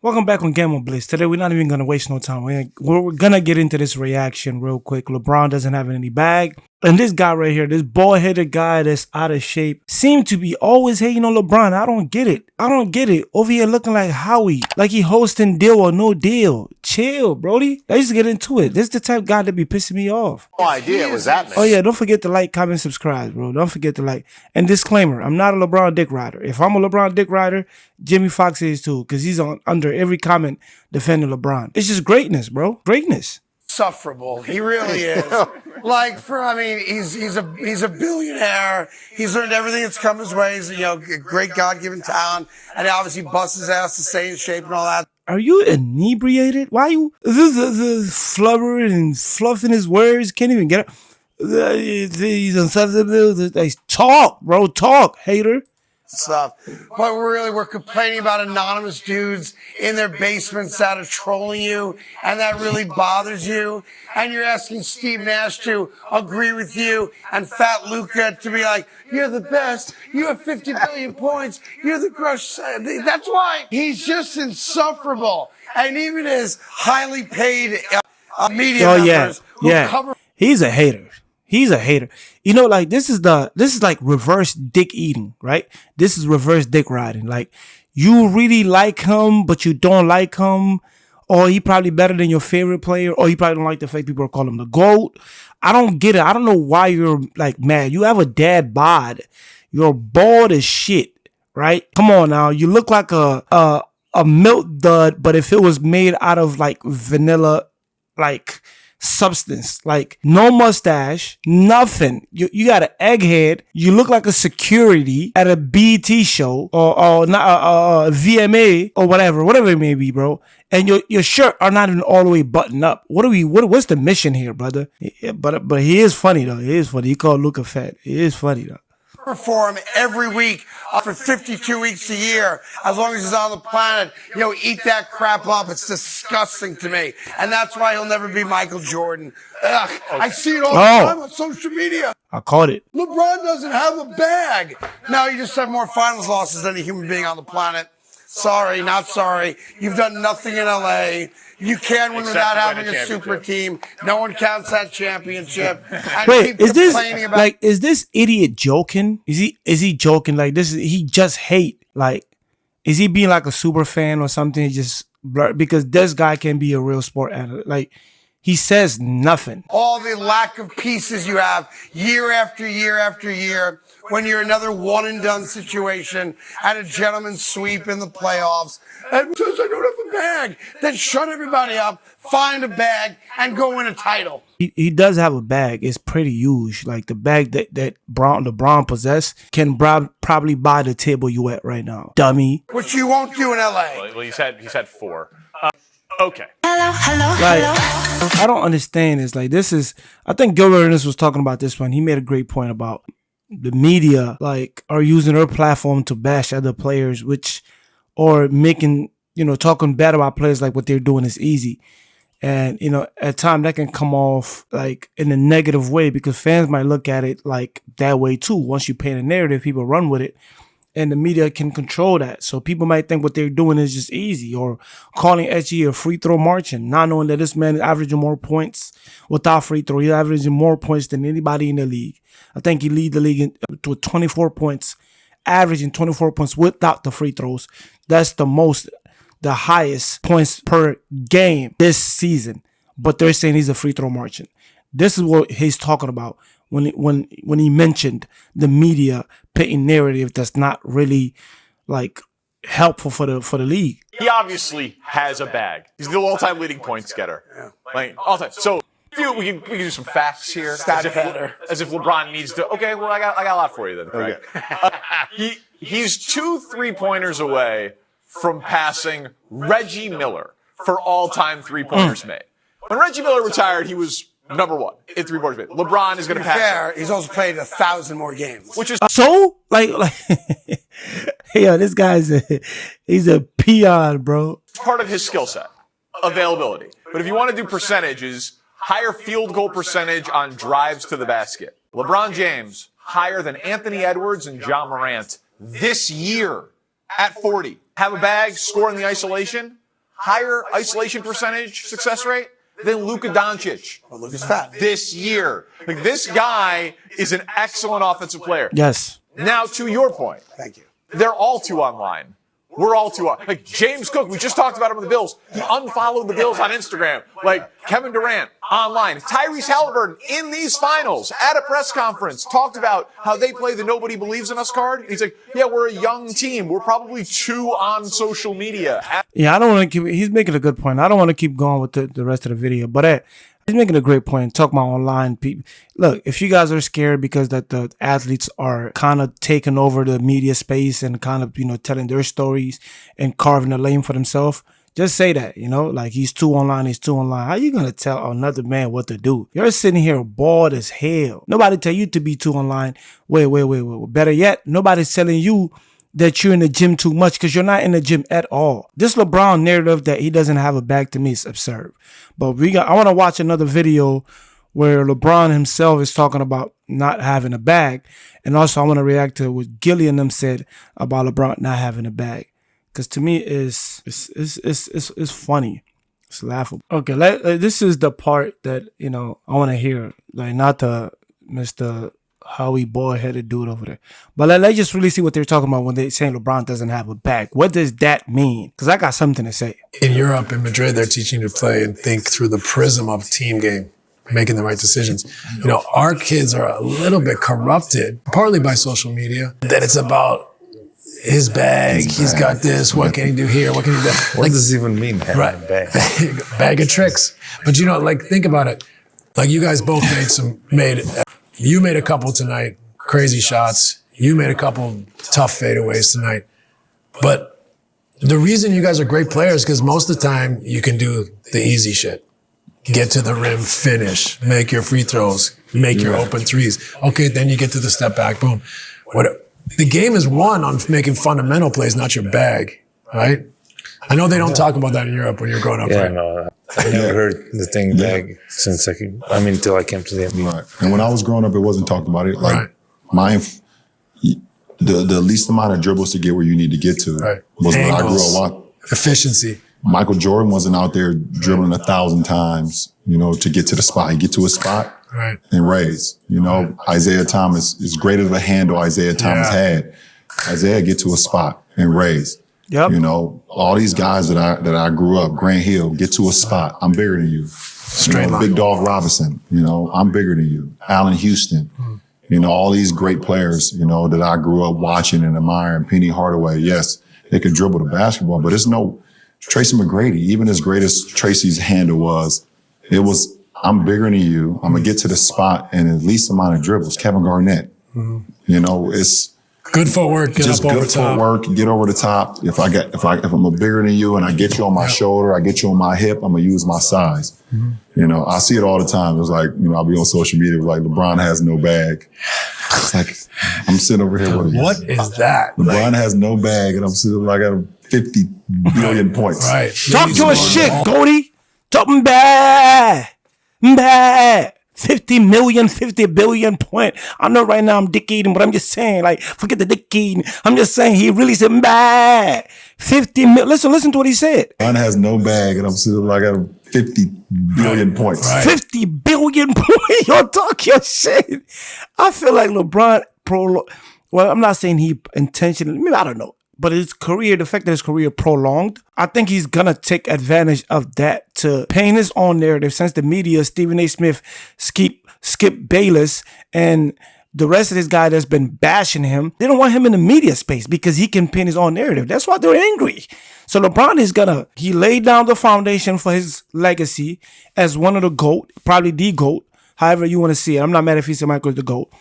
Welcome back on Game on Blitz. Today we're not even gonna waste no time. We're gonna get into this reaction real quick. LeBron doesn't have any bag. And this guy right here, this bald-headed guy that's out of shape, seemed to be always hating on LeBron. I don't get it. Over here looking like Howie, like he hosting Deal or No Deal. Chill, Brody. Let's just get into it. This is the type of guy that be pissing me off. No idea it was that man. Oh yeah, don't forget to like, comment, subscribe, bro. Don't forget to like. And disclaimer, I'm not a LeBron dick rider. If I'm a LeBron dick rider, Jimmy Fox is too, because he's under every comment defending LeBron. It's just greatness, bro. Greatness. Insufferable. He really is. He's a billionaire. He's learned everything that's come his way. He's a great God-given talent, and he obviously busts his ass to stay in shape and all that. Are you inebriated? Why are you flubbering and fluffing his words? Can't even get it. He's talk, bro. Talk, hater. Stuff, but we're complaining about anonymous dudes in their basements that are trolling you, and that really bothers you. And you're asking Steve Nash to agree with you, and Fat Luca to be like, "You're the best. You have 50 billion points. You're the crush." That's why he's just insufferable. And even his highly paid media members who cover. He's a hater. He's a hater. You know, like this is like reverse dick eating, right? This is reverse dick riding. Like you really like him, but you don't like him, or he probably better than your favorite player, or you probably don't like the fact people call him the GOAT. I don't get it. I don't know why you're like mad. You have a dad bod. You're bald as shit, right? Come on now. You look like a milk dud, but if it was made out of like vanilla, like substance, like no mustache, nothing. You got an egghead. You look like a security at a BT show or not VMA or whatever it may be, bro. And your shirt are not even all the way buttoned up. What's the mission here, brother? Yeah, but he is funny though. He is funny. He called Luca fat. He is funny though. For him every week for 52 weeks a year, as long as he's on the planet, eat that crap up. It's disgusting to me. And that's why he'll never be Michael Jordan. Ugh, okay. I see it all the time on social media. I caught it. LeBron doesn't have a bag. No, you just have more finals losses than a human being on the planet. Sorry, not sorry. You've done nothing in LA. You can win without having a super team. No one counts that championship. And wait, is this idiot joking? Is he joking? Like he just hate? Like, is he being like a super fan or something? Because this guy can be a real sport analyst. Like, he says nothing. All the lack of pieces you have year after year after year, when you're another one and done situation at a gentleman's sweep in the playoffs, and says I don't have a bag, then shut everybody up, find a bag, and go win a title. He does have a bag. It's pretty huge. Like the bag that LeBron possess can probably buy the table you at right now, dummy. Which you won't do in LA. Well, he's had 4. Okay. Like, I don't understand this. Like, I think Gilbert Arenas was talking about this one. He made a great point about the media, like, are using their platform to bash other players, or making, talking bad about players like what they're doing is easy. And, at times that can come off like in a negative way because fans might look at it like that way too. Once you paint a narrative, people run with it. And the media can control that. So people might think what they're doing is just easy, or calling SG a free throw marching, not knowing that this man is averaging more points without free throw. He's averaging more points than anybody in the league. I think he leads the league to 24 points, averaging 24 points without the free throws. That's the highest points per game this season. But they're saying he's a free throw marching. This is what he's talking about when he mentioned the media painting narrative that's not really like helpful for the league. He obviously has a bag. He's the all-time leading points getter. Yeah. Like all time. So we can do some facts here. As if LeBron needs to. Okay, well I got a lot for you then. Craig. Okay. He's 2 3-pointers away from passing Reggie Miller for all-time 3-pointers made. When Reggie Miller retired, he was number 1 in 3-pointers made. LeBron is going to pass him. He's also played 1,000 more games. Which is so like yeah, this guy's he's a peon, bro. Part of his skill set, availability. But if you want to do percentages, higher field goal percentage on drives to the basket. LeBron James higher than Anthony Edwards and Ja Morant this year at 40. Have a bag, score in the isolation. higher isolation percentage success rate than Luka Doncic. Well, Luka's fat. This year. Like, this guy is an excellent offensive player. Yes. Now, to your point. Thank you. They're all too online. We're all too on. Like, James Cook, we just talked about him with the Bills. He unfollowed the Bills on Instagram. Like, Kevin Durant, online. Tyrese Halliburton, in these finals, at a press conference, talked about how they play the nobody believes in us card. And he's like, yeah, we're a young team. We're probably too on social media. Yeah, I don't want to keep, he's making a good point. I don't want to keep going with the rest of the video, but he's making a great point. Talk about online people. Look, if you guys are scared because that the athletes are kind of taking over the media space and kind of, telling their stories and carving a lane for themselves, just say that, like he's too online, How you going to tell another man what to do? You're sitting here bald as hell. Nobody tell you to be too online. Wait. Better yet, nobody's telling you that you're in the gym too much because you're not in the gym at all. This LeBron narrative that he doesn't have a bag to me is absurd. But I want to watch another video where LeBron himself is talking about not having a bag. And also I want to react to what Gilly and them said about LeBron not having a bag. Because to me, it's funny. It's laughable. Okay, this is the part that, I want to hear. Like, not the Mr. Howie bald-headed dude over there. But let's just really see what they're talking about when they're saying LeBron doesn't have a bag. What does that mean? Because I got something to say. In Europe, in Madrid, they're teaching you to play and think through the prism of team game, making the right decisions. Our kids are a little bit corrupted, partly by social media, that it's about his bag. He's got this. What can he do here? What can he do? What does this even mean? Right. Bag of tricks. But think about it. Like, you guys both you made a couple tonight, crazy shots. You made a couple tough fadeaways tonight. But the reason you guys are great players, because most of the time you can do the easy shit. Get to the rim, finish, make your free throws, make your open threes. Okay, then you get to the step back, boom. The game is won on making fundamental plays, not your bag, right? I know they don't talk about that in Europe when you're growing up. Yeah, right? no, I never heard the thing bag since until I came to the NBA. Right. And when I was growing up, it wasn't talked about it. Like, the least amount of dribbles to get where you need to get to was when I grew up. Efficiency. Michael Jordan wasn't out there dribbling 1,000 times, to get to the spot. He'd get to a spot and raise. Isaiah Thomas, as great of a handle Isaiah Thomas had, Isaiah get to a spot and raise. Yep. All these guys that I grew up, Grant Hill, get to a spot. I'm bigger than you. Straight line. Big Dog Robinson, I'm bigger than you. Allen Houston, all these great players, that I grew up watching and admiring. Penny Hardaway, yes, they could dribble the basketball, but it's no Tracy McGrady. Even as great as Tracy's handle was, it was, I'm bigger than you. I'm gonna get to the spot and at least amount of dribbles. Kevin Garnett, it's good footwork. Get just up over good top. footwork. Get over the top. If I'm a bigger than you and I get you on my shoulder, I get you on my hip, I'm gonna use my size. I see it all the time. It's like, I'll be on social media like LeBron has no bag. It's like I'm sitting over here with what is that? LeBron has no bag, and I'm sitting like at 50 billion points. Right. Talk your shit, Goaty. Talking bad. 50 million, 50 billion point. I know right now I'm dick eating, but I'm just saying, forget the dick eating. I'm just saying he really said bad. 50 million. Listen to what he said. LeBron has no bag, and I'm sitting like at 50 billion points. Right. 50 billion points. Y'all talk your shit. I feel like LeBron well, I'm not saying he intentionally, maybe I don't know. But the fact that his career prolonged, I think he's going to take advantage of that to paint his own narrative, since the media, Stephen A. Smith, Skip Bayless, and the rest of this guy that's been bashing him, they don't want him in the media space because he can paint his own narrative. That's why they're angry. So LeBron is he laid down the foundation for his legacy as one of the GOAT, probably the GOAT, however you want to see it. I'm not mad if he said Michael's the GOAT.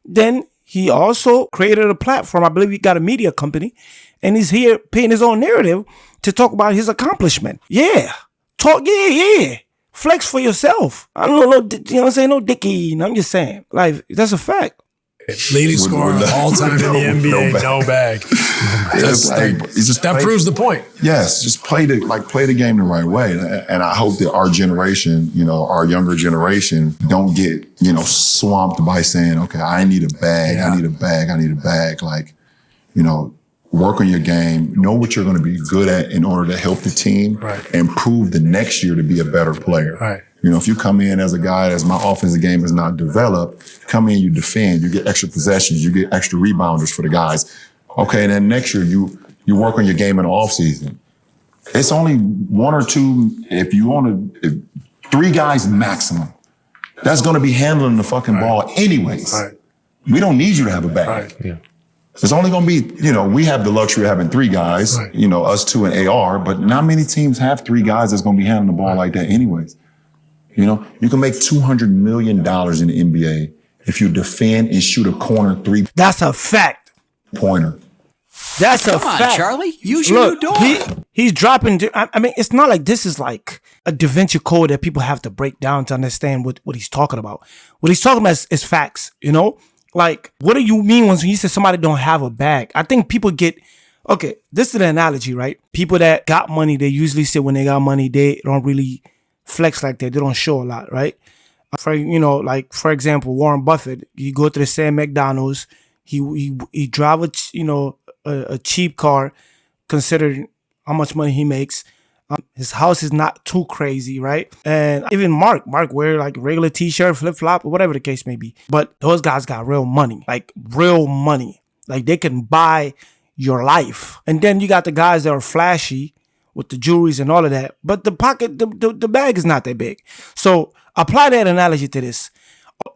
Then he also created a platform. I believe he got a media company, and he's here painting his own narrative to talk about his accomplishment. Yeah. Talk, yeah. Flex for yourself. I don't know, you know what I'm saying? No dicky. I'm just saying. That's a fact. Leading scorer of all time in the NBA, no bag. That proves the point. Yes, just play the game the right way. And I hope that our generation, our younger generation, don't get, swamped by saying, okay, I need a bag, I need a bag. work on your game, know what you're going to be good at in order to help the team and prove the next year to be a better player. Right. You know, if you come in as a guy as my offensive game is not developed, come in, you defend, you get extra possessions, you get extra rebounders for the guys. Okay, and then next year you work on your game in the offseason. It's only one or two, if you want to, 3 guys maximum. That's going to be handling the fucking ball anyways. Right. We don't need you to have a bag. Right. Yeah. It's only going to be, you know, we have the luxury of having 3 guys, you know, us 2 and AR, but not many teams have 3 guys that's going to be handling the ball like that anyways. You know, you can make $200 million in the NBA if you defend and shoot a corner 3 That's a fact. pointer. That's a Come on, fact. Charlie. Use your new door. He's dropping. I mean, it's not like this is like a Da Vinci Code that people have to break down to understand what he's talking about. What he's talking about is facts, you know? Like, what do you mean when you say somebody don't have a bag? I think people get, okay, this is the analogy, right? People that got money, they usually say when they got money, they don't really flex like that. They don't show a lot, right? For, you know, like, for example, Warren Buffett, you go to the same McDonald's, he drive a cheap car, considering how much money he makes. His house is not too crazy, right? And even Mark wear like regular t-shirt, flip-flop, or whatever the case may be. But those guys got real money, like real money. Like they can buy your life. And then you got the guys that are flashy with the jewelries and all of that. But the pocket, the bag is not that big. So apply that analogy to this.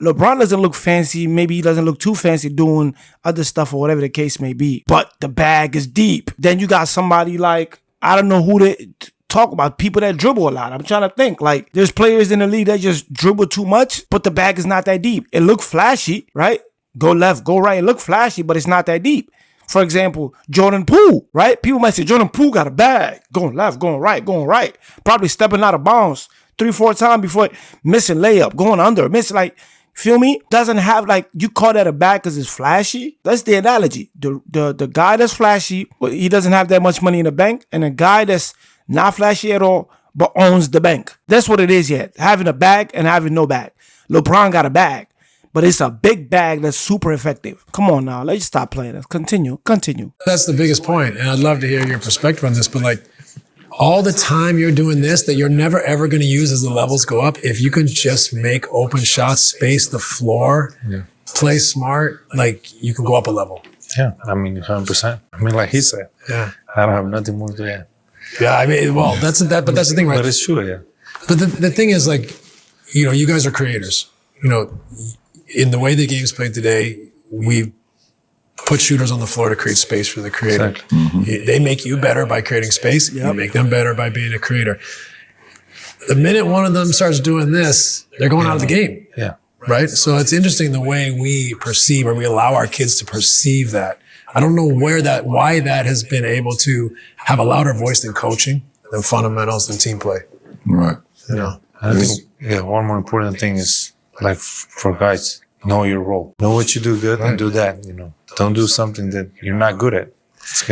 LeBron doesn't look fancy. Maybe he doesn't look too fancy doing other stuff or whatever the case may be. But the bag is deep. Then you got somebody like, I don't know who to talk about, people that dribble a lot. I'm trying to think. Like, there's players in the league that just dribble too much, but the bag is not that deep. It look flashy, right? Go left, go right. It look flashy, but it's not that deep. For example, Jordan Poole, right? People might say Jordan Poole got a bag. Going left, going right. Probably stepping out of bounds 3-4 times before missing layup, going under, missing, like, feel me? Doesn't have, like, you call that a bag because it's flashy? That's the analogy. The guy that's flashy, he doesn't have that much money in the bank, and a guy that's not flashy at all, but owns the bank. That's what it is yet. Having a bag and having no bag. LeBron got a bag, but it's a big bag that's super effective. Come on now, let's stop playing this. Continue. That's the biggest point, and I'd love to hear your perspective on this, but like, all the time you're doing this that you're never ever going to use as the levels go up, if you can just make open shots, space the floor, play smart, like you can go up a level. Yeah, I mean, 100%. I mean, like he said, I don't have nothing more to add. Yeah, I mean, well, but that's the thing, right? But it's true, yeah. But the thing is, like, you know, you guys are creators. You know, in the way the game's played today, we put shooters on the floor to create space for the creator. Exactly. Mm-hmm. They make you better by creating space. You make them better by being a creator. The minute one of them starts doing this, they're going out of the game. Yeah. Right? So it's interesting the way we perceive, or we allow our kids to perceive that. I don't know why that has been able to have a louder voice than coaching, than fundamentals, than team play. Right. You know? I think, one more important thing is, like, for guys, know your role. Know what you do good and do that, you know. Don't do something that you're not good at. It's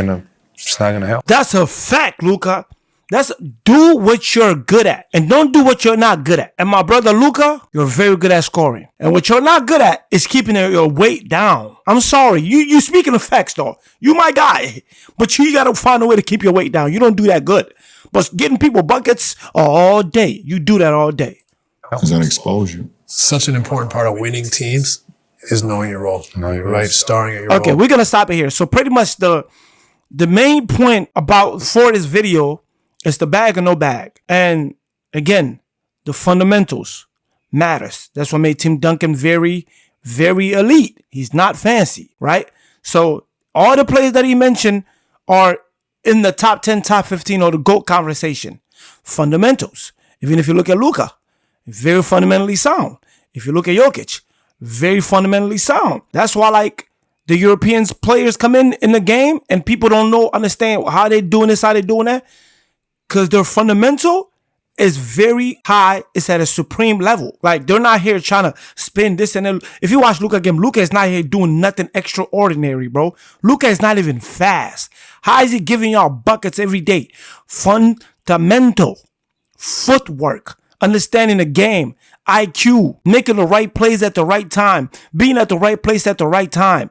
not gonna help. That's a fact, Luka. That's do what you're good at and don't do what you're not good at. And my brother Luka, you're very good at scoring. And what you're not good at is keeping your weight down. I'm sorry. You speaking of facts though. You my guy. But you gotta find a way to keep your weight down. You don't do that good. But getting people buckets all day. You do that all day. It's gonna expose you. Such an important part of winning teams is knowing your role. Right? Starring at your role. Okay, we're gonna stop it here. So pretty much the main point for this video is the bag or no bag. And again, the fundamentals matters. That's what made Tim Duncan very, very elite. He's not fancy, right? So all the players that he mentioned are in the top 10, top 15 or the GOAT conversation. Fundamentals. Even if you look at Luka, very fundamentally sound. If you look at Jokic, very fundamentally sound. That's why, like, the European players come in the game and people don't understand how they doing this, how they doing that. Because their fundamental is very high. It's at a supreme level. Like, they're not here trying to spin this and that. If you watch Luka game, Luka is not here doing nothing extraordinary, bro. Luka is not even fast. How is he giving y'all buckets every day? Fundamental. Footwork. Understanding the game. IQ. Making the right plays at the right time. Being at the right place at the right time.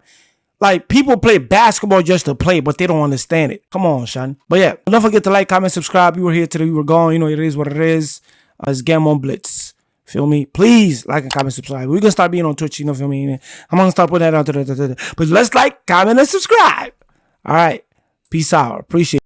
Like, people play basketball just to play, but they don't understand it. Come on, son. But yeah, don't forget to like, comment, subscribe. You were here today, you were gone. You know, it is what it is. It's Game on Blitz. Feel me? Please like and comment, subscribe. We're gonna start being on Twitch, you know, feel me? I'm gonna start putting that out there. But let's like, comment, and subscribe. All right. Peace out. Appreciate it.